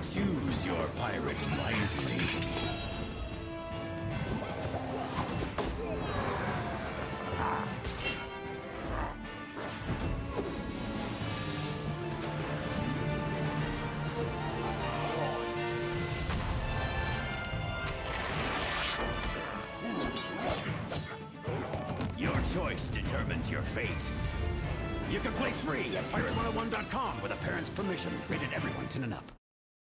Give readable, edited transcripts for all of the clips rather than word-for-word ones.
Choose your pirate wisely. Your choice determines your fate. You can play free at Pirate101.com with a parent's permission. Rated everyone 10 and up.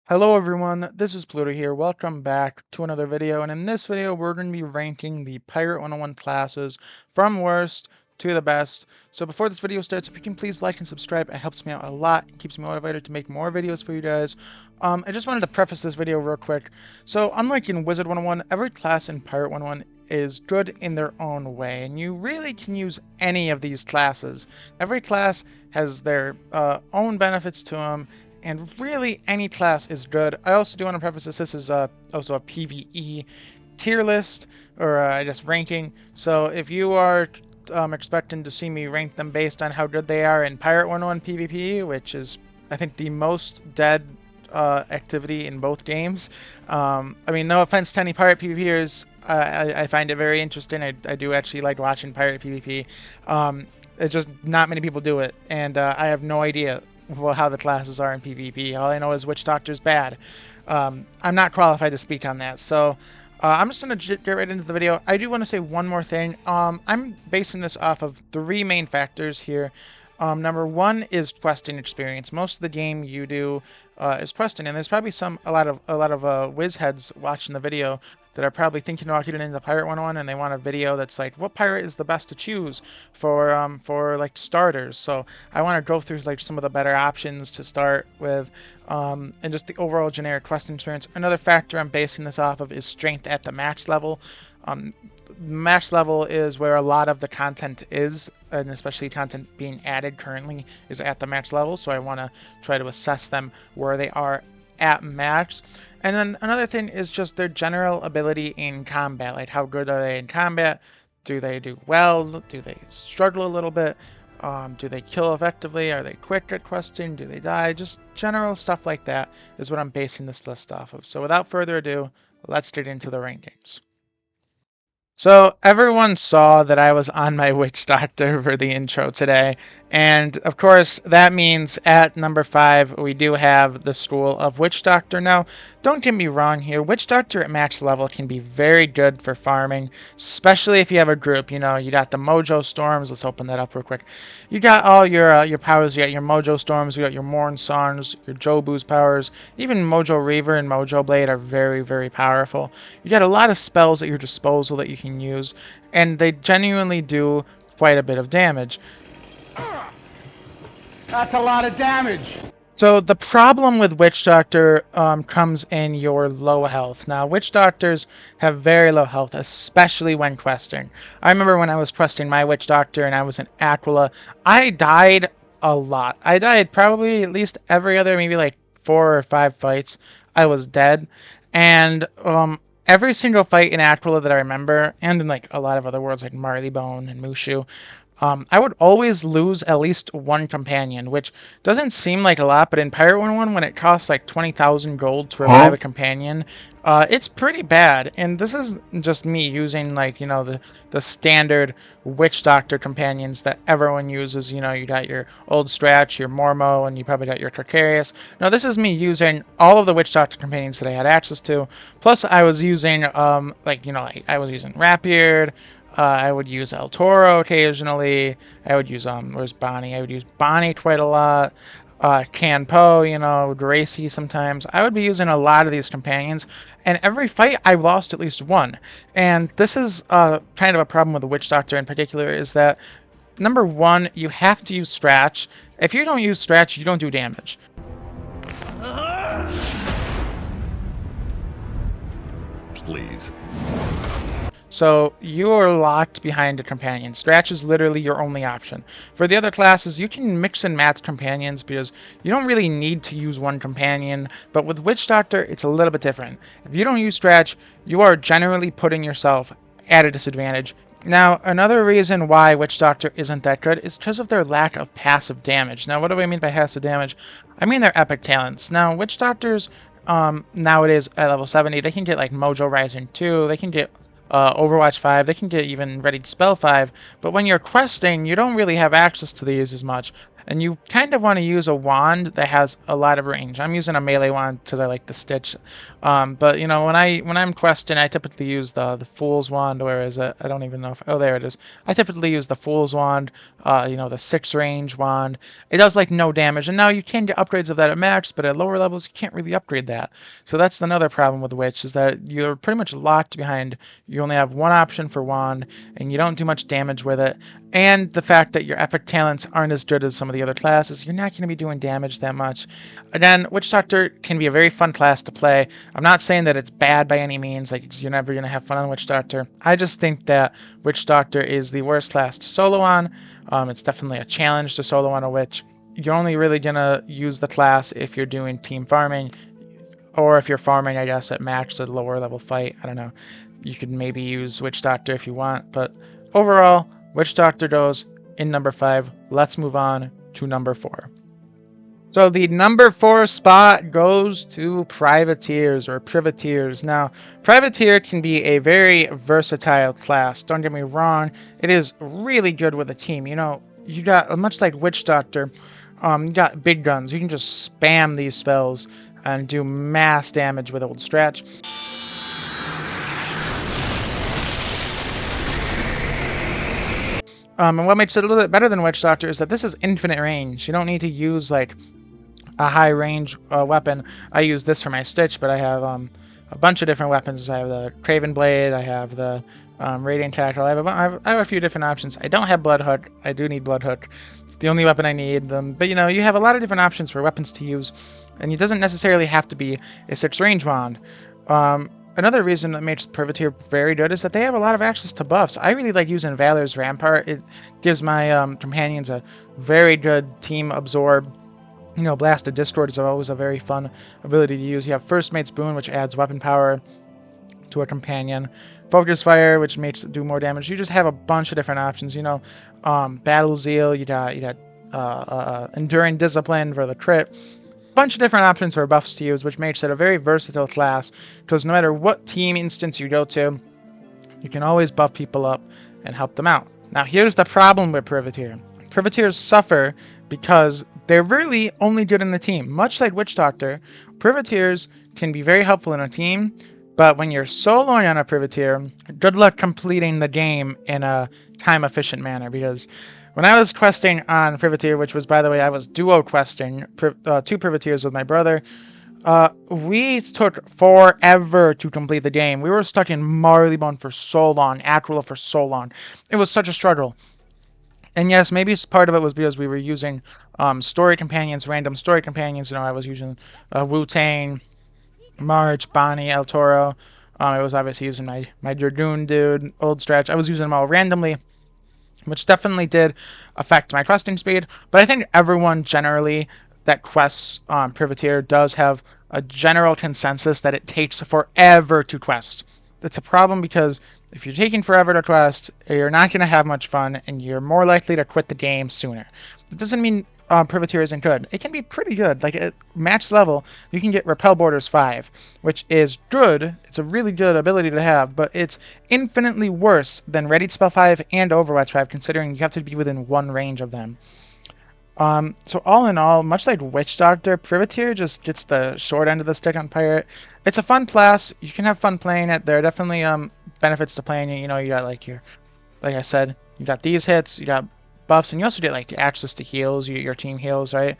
Hello everyone, this is Pluto here. Welcome back to another video, and in this video we're going to be ranking the Pirate 101 classes from worst to the best. So before this video starts, if you can please like and subscribe, it helps me out a lot. It keeps me motivated to make more videos for you guys. I just wanted to preface this video real quick. So unlike in Wizard 101, every class in Pirate 101 is good in their own way, and you really can use any of these classes. Every class has their own benefits to them, and really any class is good. I also do want to preface this is also a PvE tier list, or I guess ranking. So if you are expecting to see me rank them based on how good they are in Pirate 101 PvP, which is I think the most dead activity in both games. I mean, no offense to any pirate PvPers, I find it very interesting. I do actually like watching pirate PvP. It's just not many people do it, and I have no idea how the classes are in PvP. All I know is Witchdoctor's bad. I'm not qualified to speak on that, so I'm just going to get right into the video. I do want to say one more thing. I'm basing this off of 3 main factors here. Number 1 is questing experience. Most of the game you do is questing, and there's probably a lot of whiz heads watching the video that are probably thinking about getting into Pirate 101, and they want a video that's like, what pirate is the best to choose for like starters. So I want to go through like some of the better options to start with, and just the overall generic questing experience. Another factor I'm basing this off of is strength at the max level. Max level is where a lot of the content is, and especially content being added currently is at the max level, so I want to try to assess them where they are at max. And then another thing is just their general ability in combat, like how good are they in combat? Do they do well? Do they struggle a little bit? Do they kill effectively? Are they quick at questing? Do they die? Just general stuff like that is what I'm basing this list off of. So without further ado, let's get into the rankings. So everyone saw that I was on my Witchdoctor for the intro today, and of course that means at number 5 we do have the School of Witchdoctor. Now, don't get me wrong here, Witchdoctor at max level can be very good for farming, especially if you have a group. You know, you got the Mojo Storms. Let's open that up real quick. You got all your powers. You got your Mojo Storms, you got your Morn Songs, your Jobu's powers. Even Mojo Reaver and Mojo Blade are very, very powerful. You got a lot of spells at your disposal that you can use, and they genuinely do quite a bit of damage. That's a lot of damage. So the problem with Witchdoctor comes in your low health. Now, Witchdoctors have very low health, especially when questing. I remember when I was questing my Witchdoctor and I was in Aquila, I died a lot. I died probably at least every other, maybe like 4 or 5 fights. I was dead, and every single fight in Aquila that I remember, and in like a lot of other worlds like Marleybone and Mushu, I would always lose at least one companion, which doesn't seem like a lot, but in Pirate 101, when it costs like 20,000 gold to revive a companion, it's pretty bad. And this is just me using, like, you know, the standard Witchdoctor companions that everyone uses. You know, you got your Old Stratch, your Mormo, and you probably got your Torcarius. Now, this is me using all of the Witchdoctor companions that I had access to. Plus, I was using, like, you know, I was using Rapier. I would use El Toro occasionally. I would use, where's Bonnie? I would use Bonnie quite a lot. Canpo, you know, Gracie sometimes. I would be using a lot of these companions, and every fight I lost at least one. And this is kind of a problem with the Witchdoctor in particular, is that, number 1, you have to use Stratch. If you don't use Stratch, you don't do damage. Please. So you are locked behind a companion. Stratch is literally your only option. For the other classes, you can mix and match companions because you don't really need to use one companion. But with Witchdoctor, it's a little bit different. If you don't use Stratch, you are generally putting yourself at a disadvantage. Now, another reason why Witchdoctor isn't that good is because of their lack of passive damage. Now, what do I mean by passive damage? I mean their epic talents. Now, Witchdoctors nowadays at level 70. They can get like Mojo Rising 2, they can get Overwatch 5, they can get even Ready to Spell 5, but when you're questing, you don't really have access to these as much, and you kind of want to use a wand that has a lot of range. I'm using a melee wand because I like the stitch, but you know, when I'm questing, I typically use the Fool's Wand. Where is it? I don't even know if, oh, there it is. I typically use the Fool's Wand, you know, the 6 range wand. It does like no damage, and now you can get upgrades of that at max, but at lower levels you can't really upgrade that. So that's another problem with the Witch, is that you're pretty much locked behind. You only have one option for wand, and you don't do much damage with it. And the fact that your epic talents aren't as good as some of the other classes, you're not going to be doing damage that much. Again, Witchdoctor can be a very fun class to play. I'm not saying that it's bad by any means, like you're never going to have fun on Witchdoctor. I just think that Witchdoctor is the worst class to solo on. It's definitely a challenge to solo on a Witch. You're only really going to use the class if you're doing team farming, or if you're farming, I guess, at max, a lower level fight. I don't know. You could maybe use Witchdoctor if you want, but overall, Witchdoctor goes in number 5. Let's move on to number 4. So the number 4 spot goes to Privateers, or Privateers. Now, Privateer can be a very versatile class. Don't get me wrong, it is really good with a team. You know, you got, much like Witchdoctor, you got big guns. You can just spam these spells and do mass damage with old stretch. And what makes it a little bit better than Witchdoctor is that this is infinite range. You don't need to use like a high range weapon. I use this for my stitch, but I have a bunch of different weapons. I have the Craven Blade, I have the Radiant Tackle, I have a few different options. I don't have Bloodhook. I do need Bloodhook. It's the only weapon I need. But you know, you have a lot of different options for weapons to use, and it doesn't necessarily have to be a 6 range wand. Another reason that makes Privateer very good is that they have a lot of access to buffs. I really like using Valor's Rampart. It gives my companions a very good team absorb. You know, Blast of Discord is always a very fun ability to use. You have First Mate's Boon, which adds weapon power to a companion. Focus Fire, which makes it do more damage. You just have a bunch of different options. You know, Battle Zeal. You got Enduring Discipline for the crit. Bunch of different options for buffs to use, which makes it a very versatile class, because no matter what team instance you go to, you can always buff people up and help them out. Now here's the problem with Privateer. Privateers suffer because they're really only good in the team. Much like Witchdoctor, Privateers can be very helpful in a team, but when you're soloing on a Privateer, good luck completing the game in a time-efficient manner, because when I was questing on Privateer, which was, by the way, I was duo questing 2 Privateers with my brother, we took forever to complete the game. We were stuck in Marleybone for so long, Aquila for so long. It was such a struggle. And yes, maybe part of it was because we were using story companions, random story companions. You know, I was using Wu-Tang, March, Bonnie, El Toro. I was obviously using my Dragoon dude, Old Stretch. I was using them all randomly, which definitely did affect my questing speed. But I think everyone generally that quests Privateer does have a general consensus that it takes forever to quest. It's a problem because if you're taking forever to quest, you're not going to have much fun, and you're more likely to quit the game sooner. It doesn't mean Privateer isn't good. It can be pretty good. Like at max level, you can get Repel Borders 5, which is good. It's a really good ability to have, but it's infinitely worse than Ready to Spell 5 and Overwatch 5, considering you have to be within 1 range of them. So all in all, much like Witchdoctor, Privateer just gets the short end of the stick on Pirate. It's a fun class. You can have fun playing it. There are definitely benefits to playing it. You know, you got like I said, you got these hits, you got buffs, and you also get like access to heals, your team heals, right?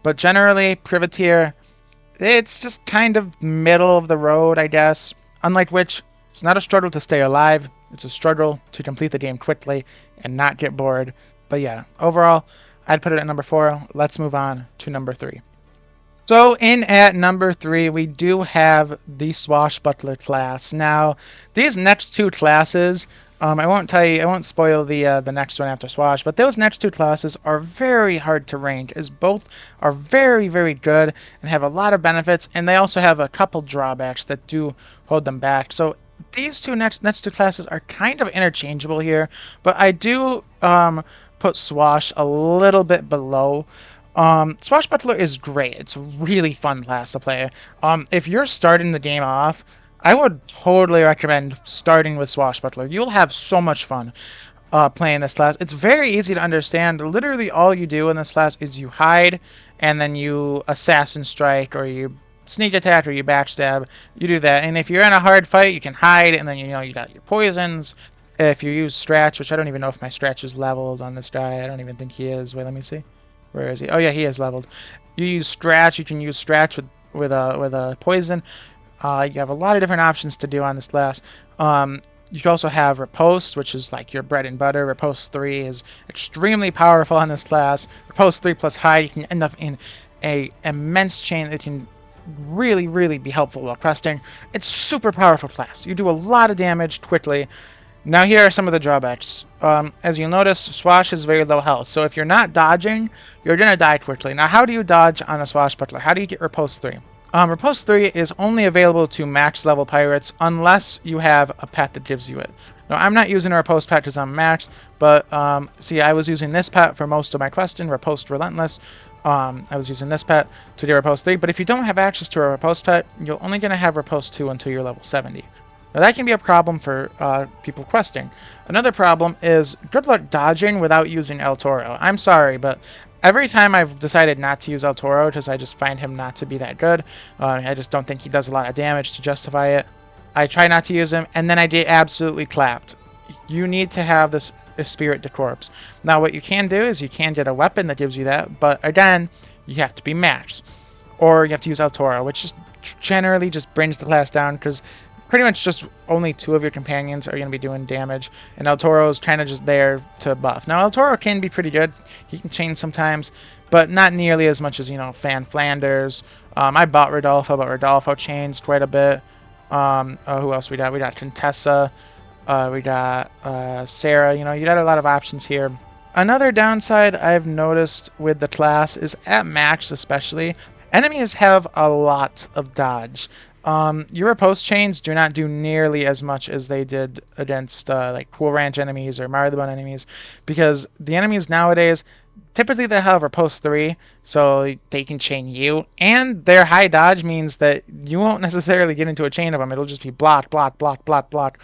But generally, Privateer, it's just kind of middle of the road, I guess. Unlike Witch, it's not a struggle to stay alive. It's a struggle to complete the game quickly and not get bored. But yeah, overall, I'd put it at number 4. Let's move on to number 3. So in at number 3, we do have the Swashbuckler class. Now, these next 2 classes, I won't spoil the next one after Swash, but those next 2 classes are very hard to rank, as both are very, very good and have a lot of benefits, and they also have a couple drawbacks that do hold them back. So these next 2 classes are kind of interchangeable here, but I do put Swash a little bit below Swashbuckler is great. It's a really fun class to play. If you're starting the game off, I would totally recommend starting with Swashbuckler. You'll have so much fun playing this class. It's very easy to understand. Literally all you do in this class is you hide, and then you assassin strike, or you sneak attack, or you backstab. You do that, and if you're in a hard fight, you can hide, and then you got your poisons. If you use Stratch, which I don't even know if my Stratch is leveled on this guy. I don't even think he is. Wait, let me see. Where is he? Oh yeah, he is leveled. You use Stratch. You can use Stratch with a poison. You have a lot of different options to do on this class. You can also have Riposte, which is like your bread and butter. Riposte 3 is extremely powerful on this class. Riposte 3 plus Hide, you can end up in a immense chain that can really, really be helpful while questing. It's super powerful class. You do a lot of damage quickly. Now here are some of the drawbacks. As you'll notice, Swash is very low health, so if you're not dodging, you're going to die quickly. Now how do you dodge on a Swashbuckler? How do you get Riposte 3? Riposte 3 is only available to max level pirates unless you have a pet that gives you it. Now I'm not using a Riposte pet because I'm max, but see, I was using this pet for most of my questing, Riposte Relentless. I was using this pet to do Riposte 3, but if you don't have access to a Riposte pet, you're only going to have Riposte 2 until you're level 70. Now that can be a problem for people questing. Another problem is good luck dodging without using El Toro. I'm sorry, but every time I've decided not to use El Toro because I just find him not to be that good, I just don't think he does a lot of damage to justify it, I try not to use him, and then I get absolutely clapped. You need to have this Spirit de Corpse. Now what you can do is you can get a weapon that gives you that, but again, you have to be max. Or you have to use El Toro, which just generally just brings the class down because pretty much just only 2 of your companions are going to be doing damage, and El Toro is kind of just there to buff. Now El Toro can be pretty good. He can chain sometimes, but not nearly as much as, Fan Flanders. I bought Rodolfo, but Rodolfo chains quite a bit. Who else we got? We got Contessa. We got Sarah. You got a lot of options here. Another downside I've noticed with the class is at max especially, enemies have a lot of dodge. Your Riposte chains do not do nearly as much as they did against like Cool Ranch enemies or Marylebone enemies, because the enemies nowadays, typically they have Riposte 3, so they can chain you, and their high dodge means that you won't necessarily get into a chain of them. It'll just be block, block, block, block, block.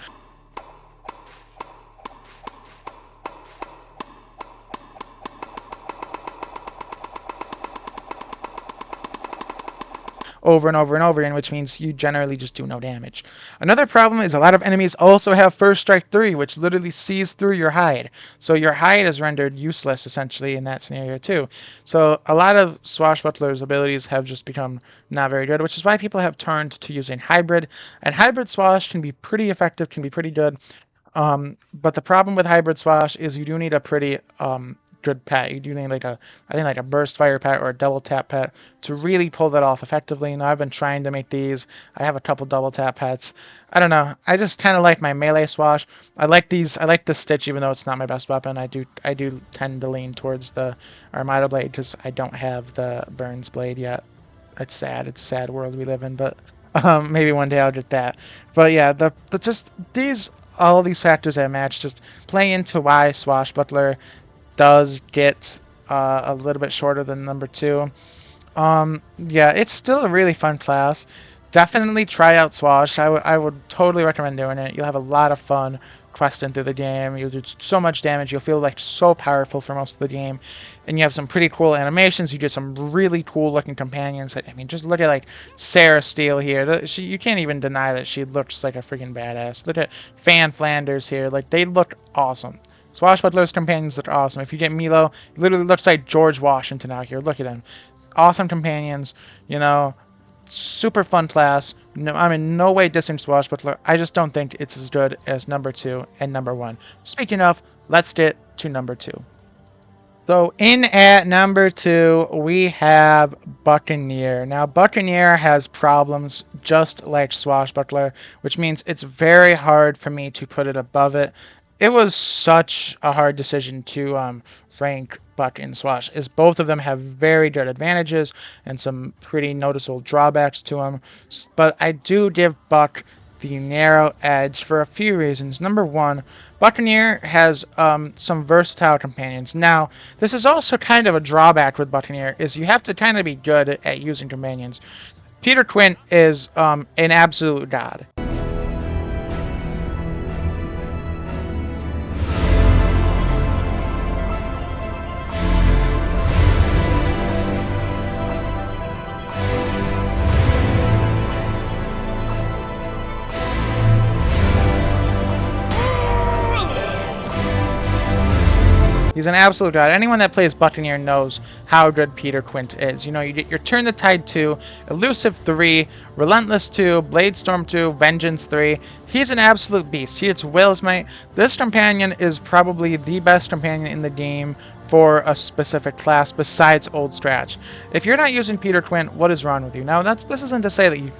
Over and over and over again, which means you generally just do no damage. Another problem is a lot of enemies also have First Strike 3, which literally sees through your hide. So your hide is rendered useless, essentially, in that scenario, too. So a lot of Swashbuckler's abilities have just become not very good, which is why people have turned to using Hybrid. And Hybrid Swash can be pretty effective, can be pretty good. But the problem with Hybrid Swash is you do need a pretty good pet. You do need I think like a burst fire pet or a double tap pet to really pull that off effectively. I've been trying to make these. I have a couple double tap pets. I don't know. I just kind of like my melee Swash. I like these. I like the Stitch, even though it's not my best weapon. I do tend to lean towards the Armada Blade because I don't have the Burns Blade yet. It's sad. It's a sad world we live in, but maybe one day I'll get that. But yeah, all these factors that match just play into why Swashbuckler does get a little bit shorter than number 2. Yeah, it's still a really fun class. Definitely try out Swash. I would totally recommend doing it. You'll have a lot of fun questing through the game. You'll do so much damage. You'll feel like so powerful for most of the game. And you have some pretty cool animations. You get some really cool looking companions. I mean, just look at like Sarah Steele here. You can't even deny that she looks like a freaking badass. Look at Fan Flanders here. Like, they look awesome. Swashbuckler's companions look awesome. If you get Milo, he literally looks like George Washington out here. Look at him. Awesome companions, super fun class. No, I'm in no way dissing Swashbuckler. I just don't think it's as good as number 2 and number 1. Speaking of, let's get to number 2. So in at number 2, we have Buccaneer. Now, Buccaneer has problems just like Swashbuckler, which means it's very hard for me to put it above it. It was such a hard decision to rank Buck and Swash, as both of them have very good advantages and some pretty noticeable drawbacks to them. But I do give Buck the narrow edge for a few reasons. Number one, Buccaneer has some versatile companions. Now, this is also kind of a drawback with Buccaneer, is you have to kind of be good at using companions. Peter Quint is an absolute god. He's an absolute god. Anyone that plays Buccaneer knows how good Peter Quint is. You know, you get your Turn the Tide 2, Elusive 3, Relentless 2, Bladestorm 2, Vengeance 3. He's an absolute beast. He gets Will's Might. This companion is probably the best companion in the game for a specific class besides Old Stratch. If you're not using Peter Quint, what is wrong with you? Now, this isn't to say that you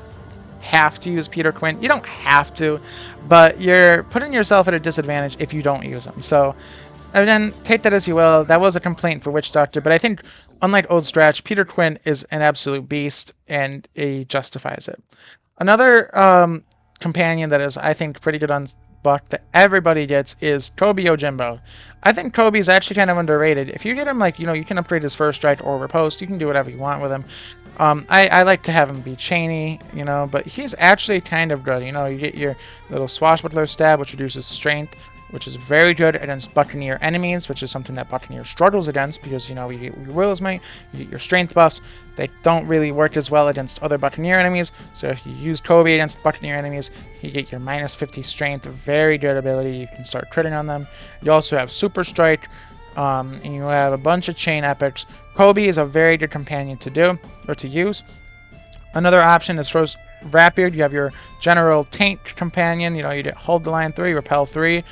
have to use Peter Quint. You don't have to, but you're putting yourself at a disadvantage if you don't use him. So, and then take that as you will. That was a complaint for Witchdoctor, but I think, unlike Old Stratch, Peter Quint is an absolute beast, and he justifies it. Another companion that is, I think, pretty good on Buck that everybody gets is Kobe Yojimbo. I think Kobe's actually kind of underrated. If you get him, like, you know, you can upgrade his first strike or riposte. You can do whatever you want with him. I like to have him be chainy, you know, but he's actually kind of good. You know, you get your little Swashbuckler stab, which reduces strength, which is very good against Buccaneer enemies, which is something that Buccaneer struggles against because, you know, you get your Will's Might, you get your strength buffs. They don't really work as well against other Buccaneer enemies, so if you use Kobe against Buccaneer enemies, you get your minus 50 strength, very good ability. You can start critting on them. You also have Super Strike, and you have a bunch of chain epics. Kobe is a very good companion to do, or to use. Another option is throws Rapid. You have your General Taint companion. You know, you get Hold the Line 3, Repel 3,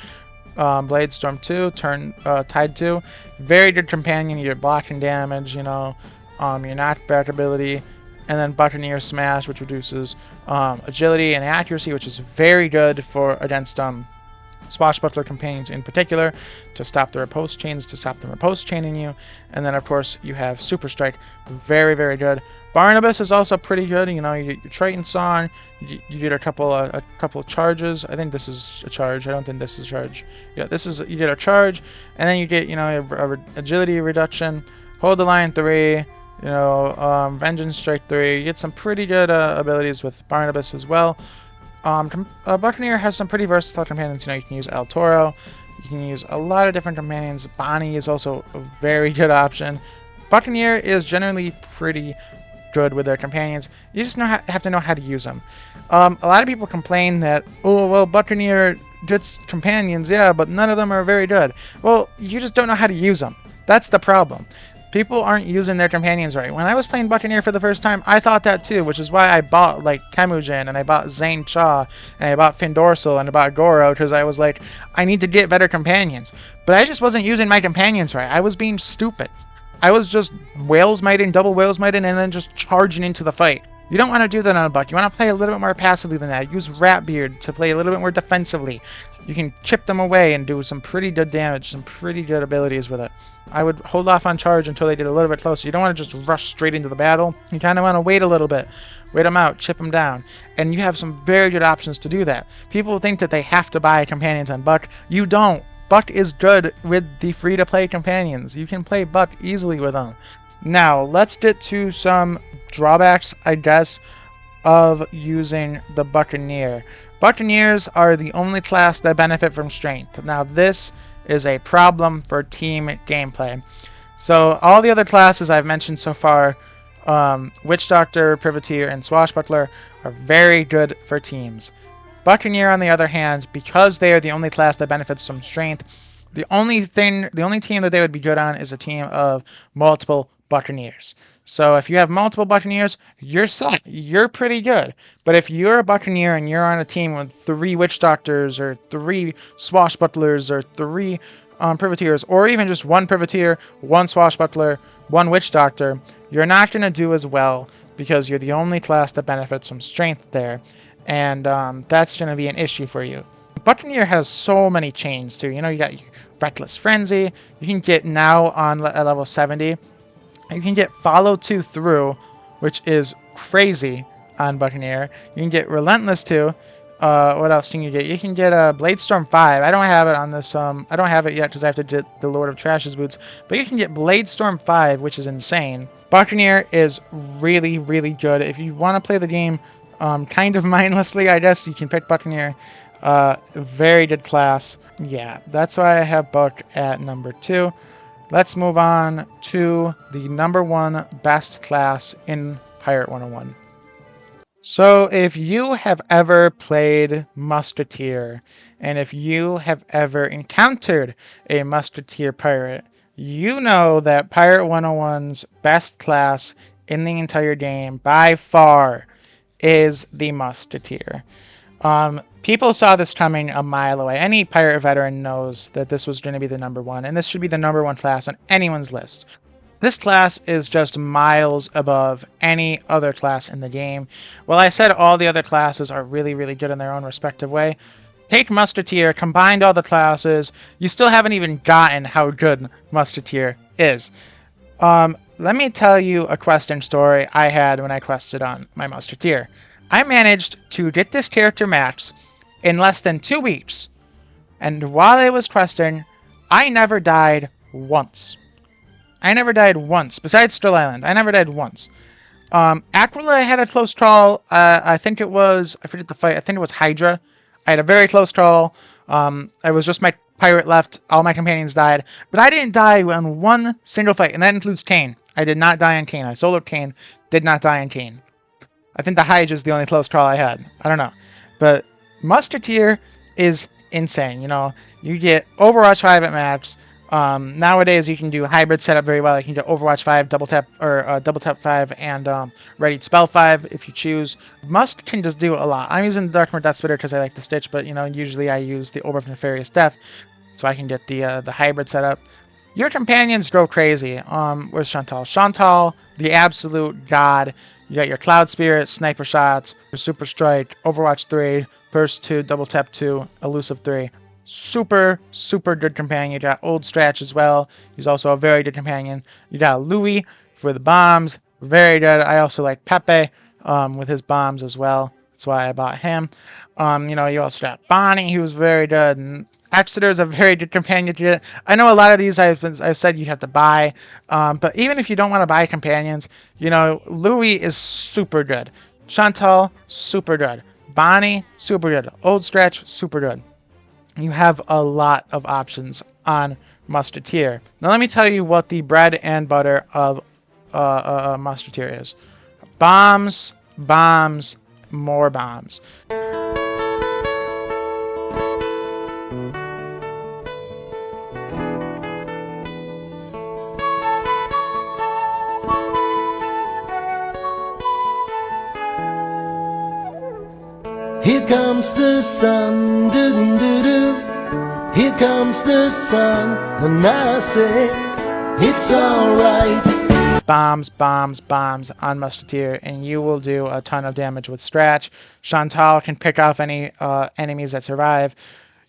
Bladestorm 2, Turn Tide 2. Very good companion. You get blocking damage, you know, your knockback ability, and then Buccaneer Smash, which reduces agility and accuracy, which is very good for against Swashbuckler companions in particular, to stop the riposte chains, to stop them riposte chaining you. And then, of course, you have Super Strike, very, very good. Barnabas is also pretty good. You know, you get your Triton Song, you get a couple of charges. I think this is a charge. I don't think this is a charge. Yeah, you get a charge, and then you get, you know, a agility reduction, Hold the Line 3, you know, Vengeance Strike 3. You get some pretty good abilities with Barnabas as well. Buccaneer has some pretty versatile companions. You know, you can use El Toro, you can use a lot of different companions. Bonnie is also a very good option. Buccaneer is generally pretty good with their companions. You just have to know how to use them. A lot of people complain that, oh, well, Buccaneer gets companions, yeah, but none of them are very good. Well, you just don't know how to use them. That's the problem. People aren't using their companions right. When I was playing Buccaneer for the first time, I thought that too, which is why I bought, like, Temujin, and I bought Zane Cha, and I bought Findorsal, and I bought Goro, because I was like, I need to get better companions. But I just wasn't using my companions right. I was being stupid. I was just Whales Mighting, double Whales Mighting, and then just charging into the fight. You don't want to do that on a Buck. You want to play a little bit more passively than that. Use Ratbeard to play a little bit more defensively. You can chip them away and do some pretty good damage, some pretty good abilities with it. I would hold off on charge until they get a little bit closer. You don't want to just rush straight into the battle. You kind of want to wait a little bit. Wait them out, chip them down. And you have some very good options to do that. People think that they have to buy companions on Buck. You don't. Buck is good with the free-to-play companions. You can play Buck easily with them. Now, let's get to some drawbacks, I guess, of using the Buccaneer. Buccaneers are the only class that benefit from strength. Now, this is a problem for team gameplay. So, all the other classes I've mentioned so far, Witchdoctor, Privateer, and Swashbuckler, are very good for teams. Buccaneer, on the other hand, because they are the only class that benefits from strength, the only team that they would be good on is a team of multiple Buccaneers. So if you have multiple Buccaneers, you're set. You're pretty good. But if you're a Buccaneer and you're on a team with 3 Witchdoctors or 3 Swashbucklers or 3 Privateers, or even just 1 Privateer, 1 Swashbuckler, 1 Witchdoctor, you're not going to do as well because you're the only class that benefits from strength there. And that's going to be an issue for you. Buccaneer has so many chains too. You know, you got your Reckless Frenzy. You can get now on level 70. You can get Follow 2 Through, which is crazy on Buccaneer. You can get Relentless 2. what else can you get? You can get a Bladestorm 5. I don't have it on this. I don't have it yet because I have to get the Lord of Trash's boots. But you can get Bladestorm 5, which is insane. Buccaneer is really, really good. If you want to play the game kind of mindlessly, I guess you can pick Buccaneer. Very good class. Yeah, that's why I have Buck at number 2. Let's move on to the number 1 best class in Pirate 101. So if you have ever played Musketeer, and if you have ever encountered a Musketeer pirate, you know that Pirate 101's best class in the entire game, by far, is the Musketeer. People saw this coming a mile away. Any pirate veteran knows that this was going to be the number 1, and this should be the number 1 class on anyone's list. This class is just miles above any other class in the game. Well, I said all the other classes are really, really good in their own respective way. Take Musketeer, combined all the classes, you still haven't even gotten how good Musketeer is. Let me tell you a questing story I had when I quested on my Musketeer. I managed to get this character max in less than 2 weeks, and while I was questing, I never died once. I never died once. Besides Still Island, I never died once. Aquila, I had a close call. I think it was, I forget the fight, I think it was Hydra. I had a very close call. I was just my pirate left. All my companions died. But I didn't die on one single fight, and that includes Kane. I did not die on Kane. I soloed Kane, did not die on Kane. I think the Hydra is the only close call I had. I don't know. But Musketeer is insane. You know, you get Overwatch 5 at max. Nowadays you can do hybrid setup very well. You can do Overwatch 5, double tap 5, and ready spell 5 if you choose. Musk can just do a lot. I'm using the Dark Mode Death Spitter because I like the Stitch, but you know, usually I use the Orb of Nefarious Death, so I can get the hybrid setup. Your companions go crazy. Where's Chantal? Chantal, the absolute god. You got your Cloud Spirit, Sniper Shots, your Super Strike, Overwatch 3, Burst 2, Double Tap 2, Elusive 3. Super, super good companion. You got Old Stratch as well. He's also a very good companion. You got Louis for the bombs. Very good. I also like Pepe with his bombs as well. That's why I bought him. You know, you also got Bonnie, who's very good. And Exeter is a very good companion to get. I know a lot of these I've said you have to buy. But even if you don't want to buy companions, you know, Louis is super good. Chantal, super good. Bonnie, super good. Old Stretch, super good. You have a lot of options on Musketeer. Now let me tell you what the bread and butter of Musketeer is. Bombs, bombs, more bombs. Here comes the sun, doo-doo-doo-doo. Here comes the sun, and I say, it's alright. Bombs, bombs, bombs on Musketeer, and you will do a ton of damage with Stratch. Chantal can pick off any enemies that survive.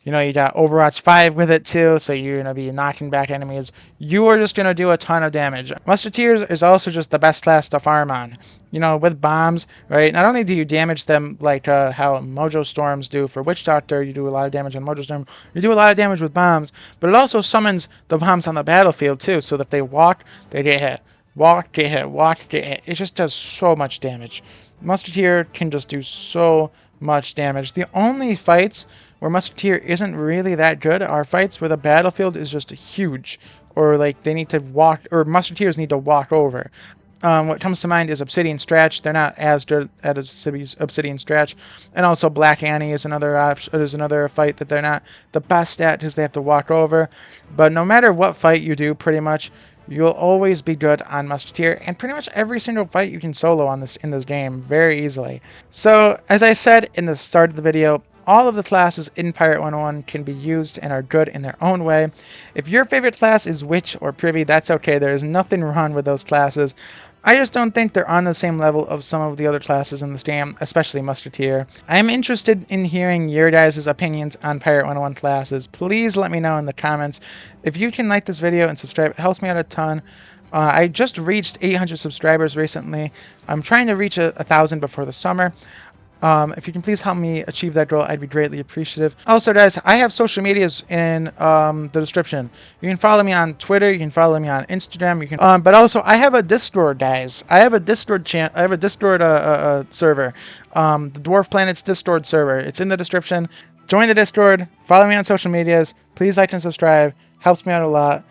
You know, you got Overwatch 5 with it too, so you're going to be knocking back enemies. You are just going to do a ton of damage. Musketeers is also just the best class to farm on. You know, with bombs, right? Not only do you damage them like how Mojo Storms do for Witchdoctor, you do a lot of damage on Mojo Storm. You do a lot of damage with bombs, but it also summons the bombs on the battlefield too, so that if they walk, they get hit. Walk, get hit, walk, get hit. It just does so much damage. Musketeer can just do so much damage. The only fights where Musketeer isn't really that good are fights where the battlefield is just huge, or like they need to walk, or Musketeers need to walk over. What comes to mind is Obsidian Stratch. They're not as good at Obsidian Stratch, and also Black Annie is another option. There's another fight that they're not the best at because they have to walk over. But no matter what fight you do, pretty much you'll always be good on Musketeer, and pretty much every single fight you can solo on in this game very easily. So as I said in the start of the video, all of the classes in Pirate 101 can be used and are good in their own way. If your favorite class is Witch or Privy, that's okay. There is nothing wrong with those classes. I just don't think they're on the same level of some of the other classes in this game, especially Musketeer. I am interested in hearing your guys' opinions on Pirate 101 classes. Please let me know in the comments. If you can like this video and subscribe, it helps me out a ton. I just reached 800 subscribers recently. I'm trying to reach 1,000 before the summer. If you can please help me achieve that goal, I'd be greatly appreciative. Also, guys, I have social medias in the description. You can follow me on Twitter. You can follow me on Instagram. You can, but also I have a Discord, guys. I have a Discord channel. I have a Discord server, the Dwarf Planet's Discord server. It's in the description. Join the Discord. Follow me on social medias. Please like and subscribe. Helps me out a lot.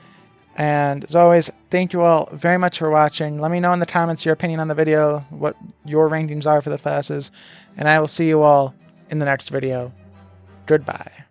And as always, thank you all very much for watching. Let me know in the comments your opinion on the video, what your rankings are for the classes, and I will see you all in the next video. Goodbye.